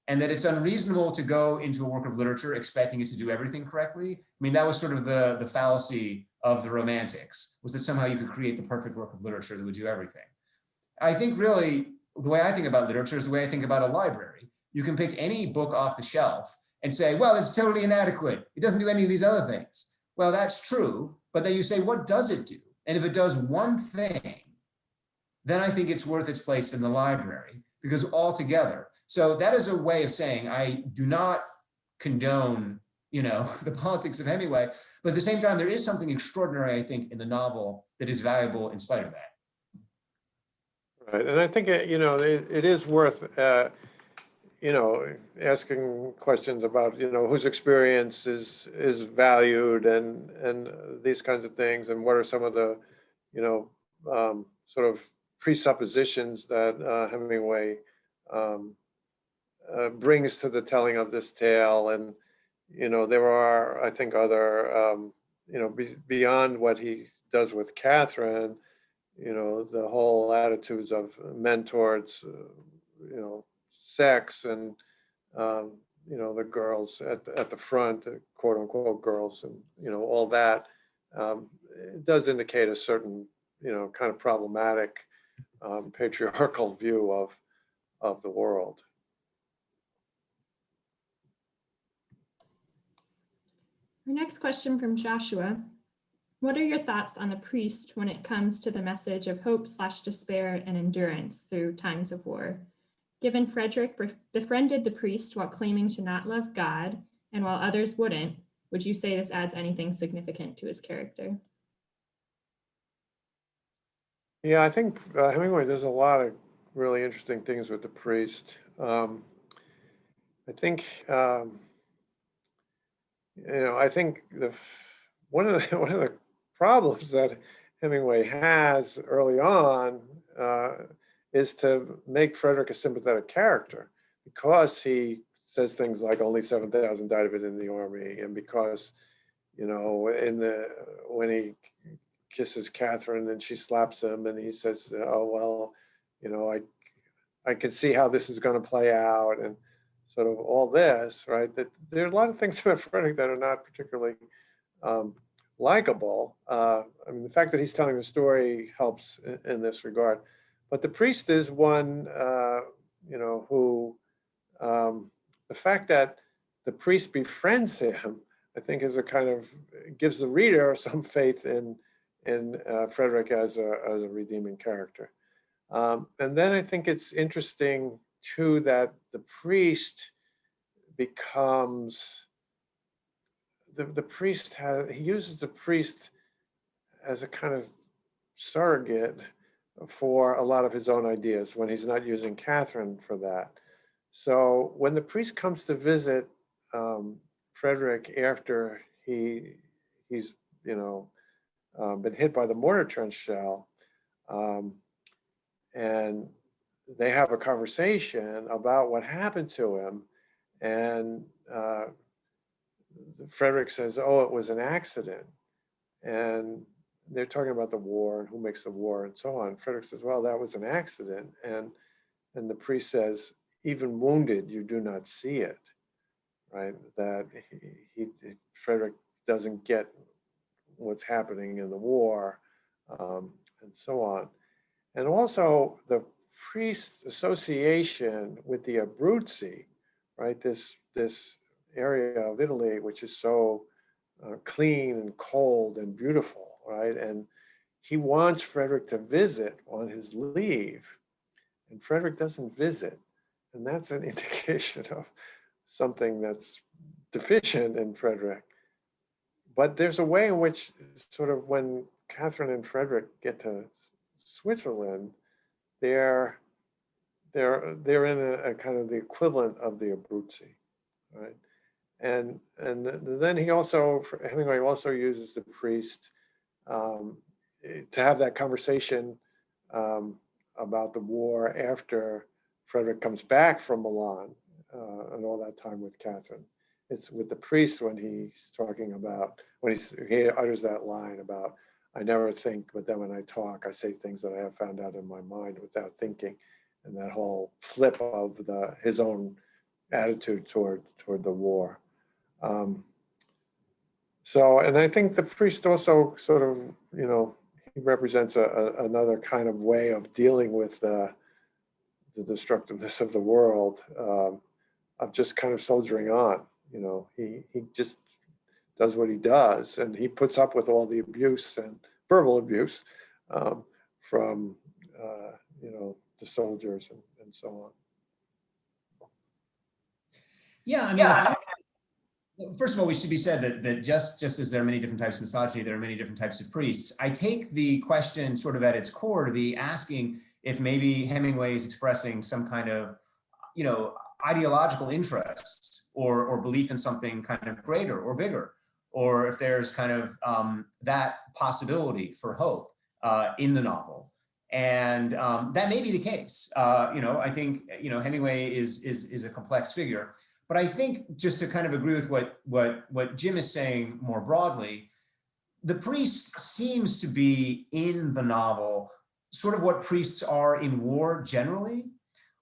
And that it's unreasonable to go into a work of literature expecting it to do everything correctly. I mean, that was sort of the fallacy of the Romantics, was that somehow you could create the perfect work of literature that would do everything. I think really, the way I think about literature is the way I think about a library. You can pick any book off the shelf and say, well, it's totally inadequate. It doesn't do any of these other things. Well, that's true. But then you say, what does it do? And if it does one thing, then I think it's worth its place in the library, because altogether. So that is a way of saying, I do not condone, the politics of Hemingway, but at the same time, there is something extraordinary, I think, in the novel that is valuable in spite of that. Right, and I think, it is worth, asking questions about, whose experience is valued and these kinds of things, and what are some of the, sort of presuppositions that Hemingway brings to the telling of this tale. And, there are, I think, other, beyond what he does with Catherine, the whole attitudes of men towards, sex and, the girls at the front, quote unquote girls, and, all that, it does indicate a certain, kind of problematic, patriarchal view of the world. Our next question from Joshua. What are your thoughts on the priest when it comes to the message of hope/despair and endurance through times of war? Given Frederick befriended the priest while claiming to not love God, and while others wouldn't, would you say this adds anything significant to his character? Yeah, I think Hemingway does a lot of really interesting things with the priest. I think, I think one of the problems that Hemingway has early on is to make Frederick a sympathetic character, because he says things like only 7,000 died of it in the army, and because when he kisses Catherine and she slaps him, and he says, "Oh well, I can see how this is going to play out," and sort of all this, right? That there are a lot of things about Frederick that are not particularly likable. I mean, the fact that he's telling the story helps in this regard. But the priest is one, who, the fact that the priest befriends him, I think, is a kind of gives the reader some faith in Frederick as a redeeming character. And then I think it's interesting too that the priest becomes he uses the priest as a kind of surrogate for a lot of his own ideas when he's not using Catherine for that. So when the priest comes to visit Frederick after he's been hit by the mortar trench shell, and they have a conversation about what happened to him, and Frederick says, "Oh, it was an accident," and they're talking about the war and who makes the war and so on. Frederick says, "Well, that was an accident," and the priest says, "Even wounded, you do not see it," right? That Frederick doesn't get what's happening in the war, and so on. And also the priest's association with the Abruzzi, right? This area of Italy, which is so clean and cold and beautiful, right? And he wants Frederick to visit on his leave, and Frederick doesn't visit. And that's an indication of something that's deficient in Frederick. But there's a way in which sort of when Catherine and Frederick get to Switzerland, they're in a kind of the equivalent of the Abruzzi, right? And then Hemingway also uses the priest to have that conversation about the war after Frederick comes back from Milan, and all that time with Catherine. It's with the priest when he's talking about, when he utters that line about, "I never think, but then when I talk, I say things that I have found out in my mind without thinking," and that whole flip of his own attitude toward the war. And I think the priest also sort of, he represents another kind of way of dealing with the destructiveness of the world, of just kind of soldiering on. He just does what he does, and he puts up with all the abuse and verbal abuse from the soldiers and so on. Yeah, I mean, first of all, we should be said that just as there are many different types of misogyny, there are many different types of priests. I take the question sort of at its core to be asking if maybe Hemingway is expressing some kind of, ideological interest or belief in something kind of greater or bigger, or if there's kind of that possibility for hope in the novel. And that may be the case. I think, Hemingway is a complex figure. But I think, just to kind of agree with what Jim is saying more broadly, the priest seems to be in the novel sort of what priests are in war generally,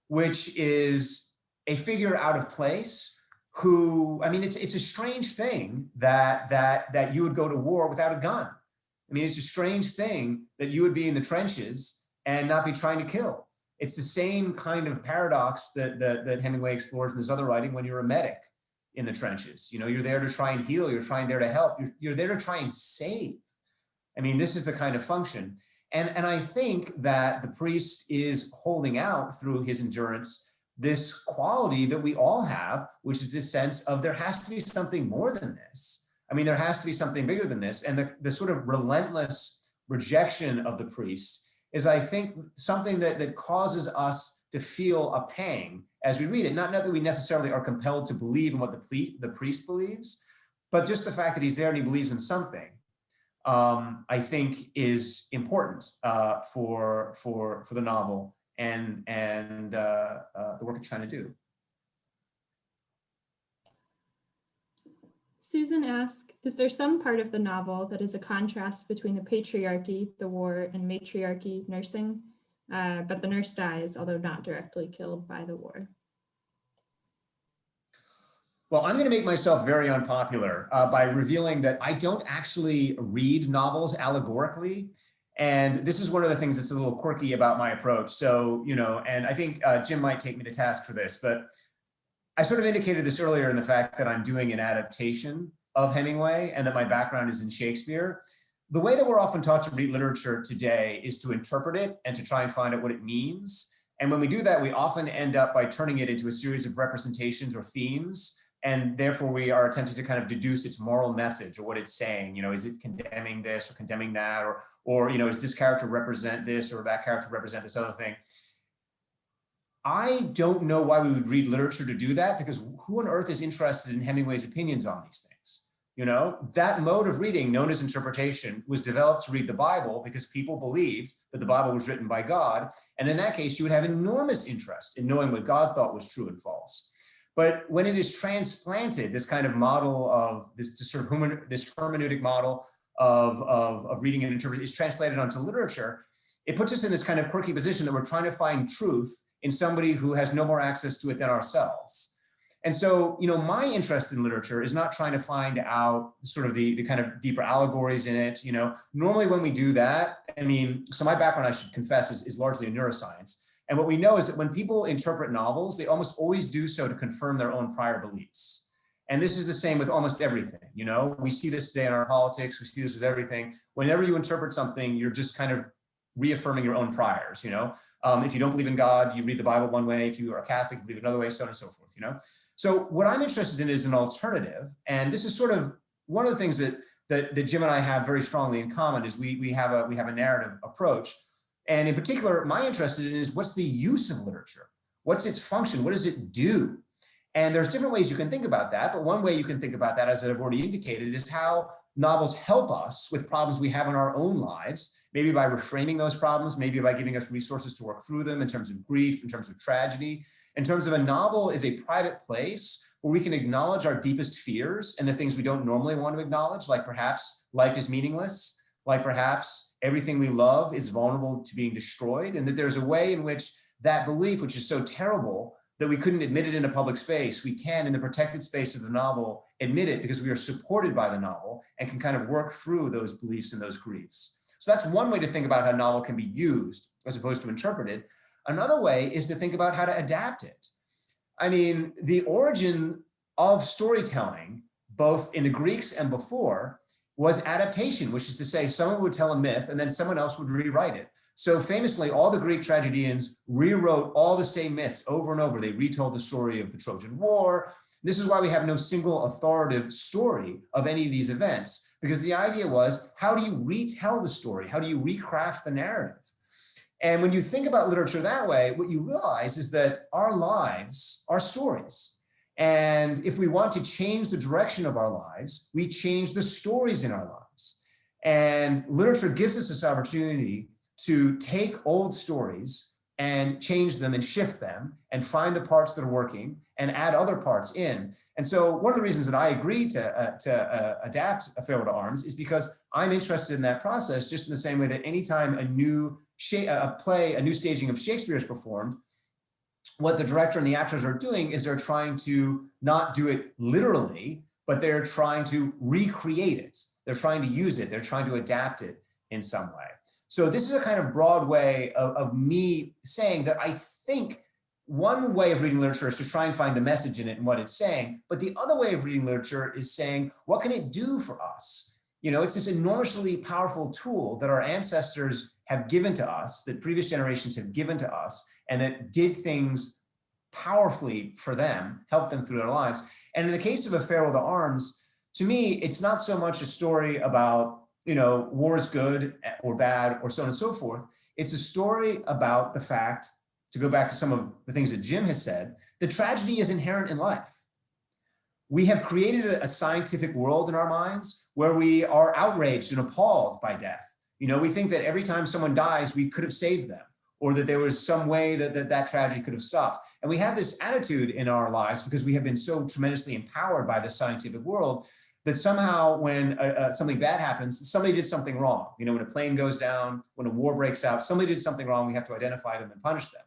which is a figure out of place who, I mean, it's a strange thing that you would go to war without a gun. I mean, it's a strange thing that you would be in the trenches and not be trying to kill. It's the same kind of paradox that Hemingway explores in his other writing when you're a medic in the trenches. You know, you're there to try and heal, you're trying there to help, you're there to try and save. I mean, this is the kind of function. And I think that the priest is holding out through his endurance this quality that we all have, which is this sense of there has to be something more than this. I mean, there has to be something bigger than this. And the sort of relentless rejection of the priest is, I think, something that causes us to feel a pang as we read it. Not that we necessarily are compelled to believe in what the priest believes, but just the fact that he's there and he believes in something, I think is important for the novel and the work it's trying to do. Susan asks, is there some part of the novel that is a contrast between the patriarchy, the war, and matriarchy, nursing? But the nurse dies, although not directly killed by the war. Well, I'm going to make myself very unpopular by revealing that I don't actually read novels allegorically. And this is one of the things that's a little quirky about my approach. So, you know, and I think Jim might take me to task for this, but I sort of indicated this earlier in the fact that I'm doing an adaptation of Hemingway and that my background is in Shakespeare. The way that we're often taught to read literature today is to interpret it and to try and find out what it means. And when we do that, we often end up by turning it into a series of representations or themes. And therefore we are attempting to kind of deduce its moral message or what it's saying. You know, is it condemning this or condemning that? Or you know, does this character represent this or that character represent this other thing? I don't know why we would read literature to do that, because who on earth is interested in Hemingway's opinions on these things? You know, that mode of reading known as interpretation was developed to read the Bible because people believed that the Bible was written by God. And in that case, you would have enormous interest in knowing what God thought was true and false. But when it is transplanted, this kind of model of this hermeneutic model of reading and interpreting is translated onto literature, it puts us in this kind of quirky position that we're trying to find truth in somebody who has no more access to it than ourselves. And so, you know, my interest in literature is not trying to find out sort of the kind of deeper allegories in it. You know, normally when we do that, I mean, so my background, I should confess, is largely in neuroscience. And what we know is that when people interpret novels, they almost always do so to confirm their own prior beliefs. And this is the same with almost everything. You know, we see this today in our politics, we see this with everything. Whenever you interpret something, you're just kind of reaffirming your own priors, you know. If you don't believe in God, you read the Bible one way. If you are a Catholic, you believe another way, so on and so forth, you know. So what I'm interested in is an alternative. And this is sort of one of the things that Jim and I have very strongly in common is we have a narrative approach. And in particular, my interest in is what's the use of literature? What's its function? What does it do? And there's different ways you can think about that. But one way you can think about that, as I've already indicated, is how novels help us with problems we have in our own lives, maybe by reframing those problems, maybe by giving us resources to work through them in terms of grief, in terms of tragedy. In terms of a novel is a private place where we can acknowledge our deepest fears and the things we don't normally want to acknowledge, like perhaps life is meaningless, like perhaps everything we love is vulnerable to being destroyed, and that there's a way in which that belief, which is so terrible that we couldn't admit it in a public space, we can, in the protected space of the novel, admit it because we are supported by the novel and can kind of work through those beliefs and those griefs. So that's one way to think about how a novel can be used as opposed to interpreted. Another way is to think about how to adapt it. I mean, the origin of storytelling, both in the Greeks and before, was adaptation, which is to say someone would tell a myth and then someone else would rewrite it. So famously, all the Greek tragedians rewrote all the same myths over and over. They retold the story of the Trojan War. This is why we have no single authoritative story of any of these events, because the idea was, how do you retell the story? How do you recraft the narrative? And when you think about literature that way, what you realize is that our lives are stories. And if we want to change the direction of our lives, we change the stories in our lives. And literature gives us this opportunity to take old stories and change them and shift them and find the parts that are working and add other parts in. And so one of the reasons that I agreed to adapt A Farewell to Arms is because I'm interested in that process, just in the same way that anytime a new a new staging of Shakespeare is performed, what the director and the actors are doing is they're trying to not do it literally, but they're trying to recreate it. They're trying to use it. They're trying to adapt it in some way. So this is a kind of broad way of me saying that I think one way of reading literature is to try and find the message in it and what it's saying. But the other way of reading literature is saying, what can it do for us? You know, it's this enormously powerful tool that our ancestors have given to us, that previous generations have given to us, and that did things powerfully for them, helped them through their lives. And in the case of A Farewell to Arms, to me, it's not so much a story about, you know, war is good or bad or so on and so forth. It's a story about the fact, to go back to some of the things that Jim has said, the tragedy is inherent in life. We have created a scientific world in our minds where we are outraged and appalled by death. You know, we think that every time someone dies, we could have saved them, or that there was some way that tragedy could have stopped. And we have this attitude in our lives because we have been so tremendously empowered by the scientific world that somehow when something bad happens, somebody did something wrong. You know, when a plane goes down, when a war breaks out, somebody did something wrong, we have to identify them and punish them.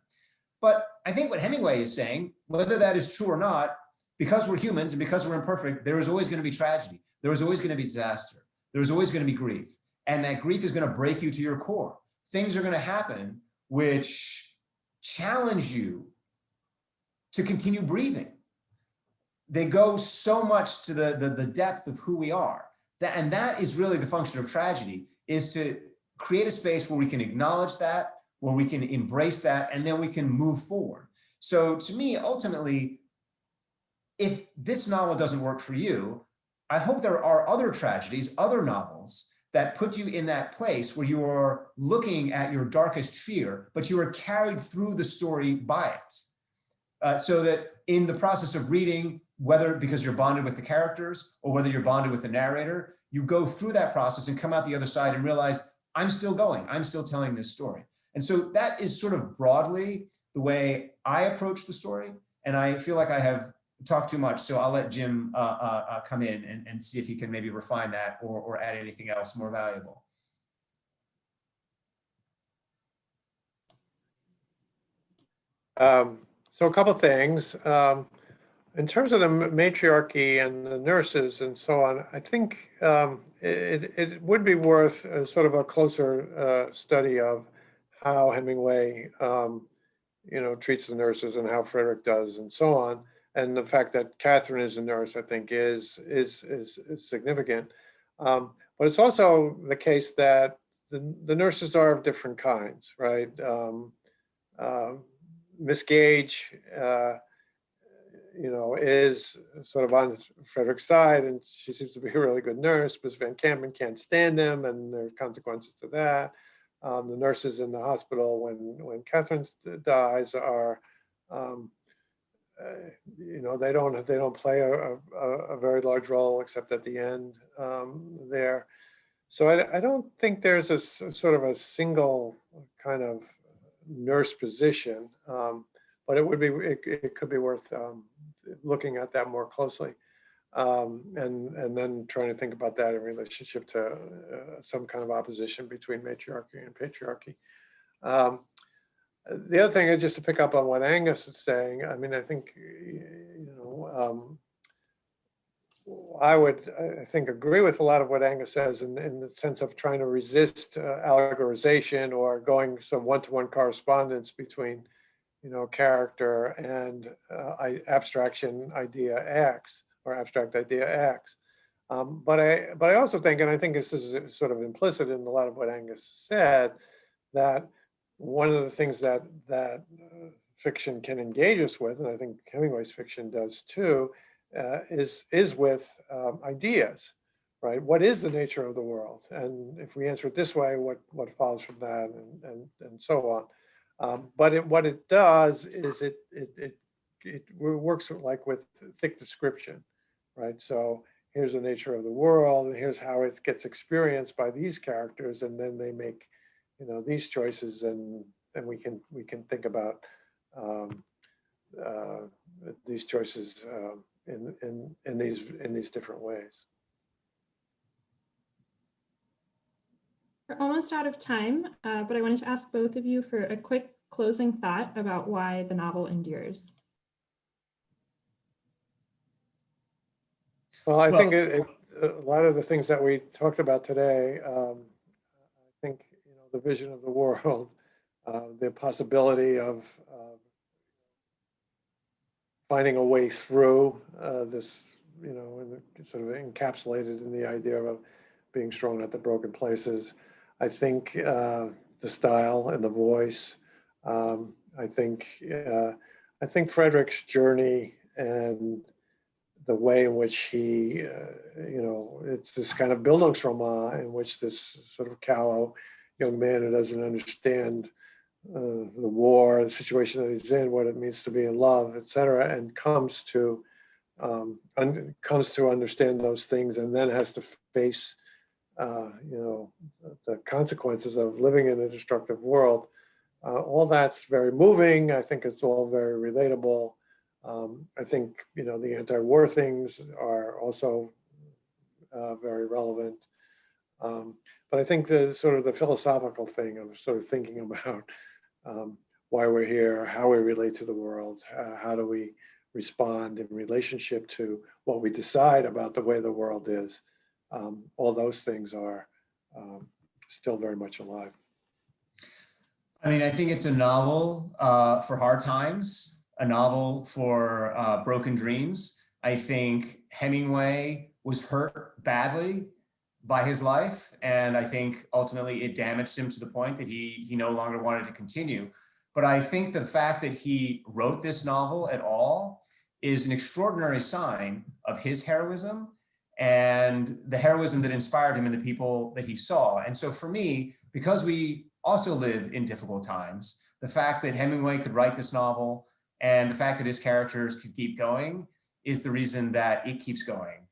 But I think what Hemingway is saying, whether that is true or not, because we're humans and because we're imperfect, there is always going to be tragedy. There is always going to be disaster. There is always going to be grief. And that grief is going to break you to your core. Things are going to happen which challenge you to continue breathing. They go so much to the depth of who we are. And that is really the function of tragedy, is to create a space where we can acknowledge that, where we can embrace that, and then we can move forward. So to me, ultimately, if this novel doesn't work for you, I hope there are other tragedies, other novels that put you in that place where you are looking at your darkest fear, but you are carried through the story by it. So that in the process of reading, whether because you're bonded with the characters or whether you're bonded with the narrator, you go through that process and come out the other side and realize, I'm still going, I'm still telling this story. And so that is sort of broadly the way I approach the story. And I feel like I have talked too much, so I'll let Jim come in and see if he can maybe refine that or add anything else more valuable. So a couple things. In terms of the matriarchy and the nurses and so on, I think it would be worth sort of a closer study of how Hemingway, treats the nurses and how Frederick does and so on. And the fact that Catherine is a nurse, I think, is significant. But it's also the case that the nurses are of different kinds, right? Miss Gage, is sort of on Frederick's side, and she seems to be a really good nurse. Miss Van Campen can't stand him, and there are consequences to that. The nurses in the hospital when Catherine dies are, they don't play a very large role except at the end there. So I don't think there's a sort of a single kind of nurse position, but it could be worth looking at that more closely, and then trying to think about that in relationship to some kind of opposition between matriarchy and patriarchy. The other thing, just to pick up on what Angus is saying, I mean, I think, I think agree with a lot of what Angus says in the sense of trying to resist allegorization or going some one-to-one correspondence between, character and abstraction idea X or abstract idea X. But I also think, and I think this is sort of implicit in a lot of what Angus said, that one of the things that fiction can engage us with, and I think Hemingway's fiction does too, is with ideas, right? What is the nature of the world? And if we answer it this way, what follows from that, and so on. But what it does is it works like with thick description, right? So here's the nature of the world, and here's how it gets experienced by these characters, and then they make these choices, and we can think about these choices in these different ways. We're almost out of time, but I wanted to ask both of you for a quick closing thought about why the novel endures. Well, I think a lot of the things that we talked about today, I think, the vision of the world, the possibility of finding a way through this, sort of encapsulated in the idea of being strong at the broken places. I think the style and the voice. I think Frederick's journey and the way in which he, it's this kind of Bildungsroman in which this sort of callow young man who doesn't understand the war, the situation that he's in, what it means to be in love, et cetera, and comes to understand those things, and then has to face, the consequences of living in a destructive world. All that's very moving. I think it's all very relatable. I think, the anti-war things are also very relevant. But I think the sort of the philosophical thing of sort of thinking about why we're here, how we relate to the world, how do we respond in relationship to what we decide about the way the world is. All those things are still very much alive. I mean, I think it's a novel for hard times, a novel for broken dreams. I think Hemingway was hurt badly by his life, and I think ultimately it damaged him to the point that he no longer wanted to continue. But I think the fact that he wrote this novel at all is an extraordinary sign of his heroism and the heroism that inspired him and the people that he saw. And so for me, because we also live in difficult times, the fact that Hemingway could write this novel and the fact that his characters could keep going is the reason that it keeps going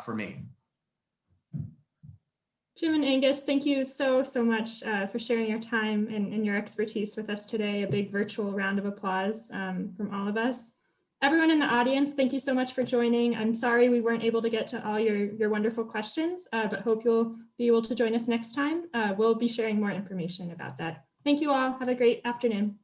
for me. Jim and Angus, thank you so much for sharing your time and your expertise with us today. A big virtual round of applause from all of us. Everyone in the audience, thank you so much for joining. I'm sorry we weren't able to get to all your wonderful questions, but hope you'll be able to join us next time. We'll be sharing more information about that. Thank you all. Have a great afternoon.